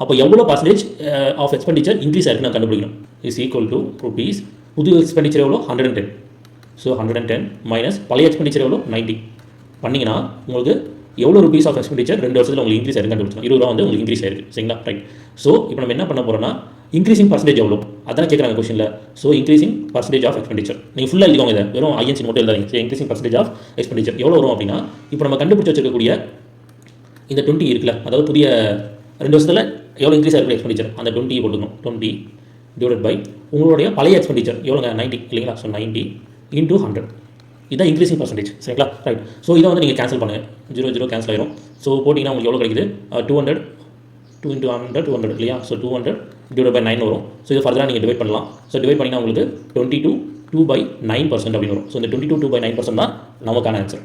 அப்போ எவ்வளோ percentage of expenditure increase ஆகிருக்கு நான் கண்டுபிடிக்கணும். இஸ் ஈக்குவல் டு ருபீஸ் புது எக்ஸ்பெண்டிச்சர் எவ்வளோ 110. ஸோ 110 மைனஸ் பழைய எக்ஸ்பெண்டிச்சர் எவ்வளோ 90 பண்ணிங்கன்னா உங்களுக்கு எவ்வளோ ருபீஸ் ஆஃப் எக்ஸ்பெண்டிச்சர் 2 வருஷத்தில் உங்களுக்கு இன்க்ரீஸ் ஆயிருக்கு கண்டுபிடிச்சோம். 20 ரூபா வந்து உங்களுக்கு இன்க்ரீஸ் ஆயிருக்கு. சரிங்களா? ரைட். ஸோ இப்போ நம்ம என்ன பண்ண போகிறோம்னா இன்க்ரீசிங் பர்சன்டேஜ் எவ்வளோ அதான் கேட்குறாங்க கொஸ்டினில். So increasing percentage of expenditure நீங்கள் ஃபுல்லாக எழுதிக்கோங்க. இதை வெறும் ஐஎன்சி மட்டும் எழுதாதீங்க. So increasing percentage of expenditure எவ்வளோ வரும் அப்படின்னா இப்போ நம்ம கண்டுபிடிச்சி வச்சிருக்கக்கூடிய இந்த 20 இருக்குல்ல, அதாவது புதிய 2 வருஷத்தில் எவ்வளோ இன்க்ரீஸ் ஆகிருக்கு எக்ஸ்பெண்டிச்சர் அந்த 20 போட்டுக்கணும். 20 டிவைட் பை உங்களுடைய பழைய எக்ஸ்பெண்டிச்சர் எவ்வளோங்க 90 இல்லைங்களா? ஸோ 90 இன்டூ 100 இதான் இன்க்ரீசிங் பர்சன்டேஜ். சரிங்களா? ரைட். ஸோ இதை வந்து நீங்கள் கேன்சல் பண்ணுங்கள். 0 கேன்சல் ஆயிரும். ஸோ போட்டிங்கன்னா உங்களுக்கு எவ்வளோ கிடைக்குது 200 2 into 100 200 இல்லையா? ஸோ 200 டிவைட் பை 9 வரும். ஸோ இது ஃபர்தராக நீங்கள் டிவைட் பண்ணலாம். ஸோ டிவைட் பண்ணிங்கன்னா உங்களுக்கு 22 2/9% அப்படின்னு வரும். ஸோ இந்த 22 2/9% தான் நமக்கான ஆன்சர்.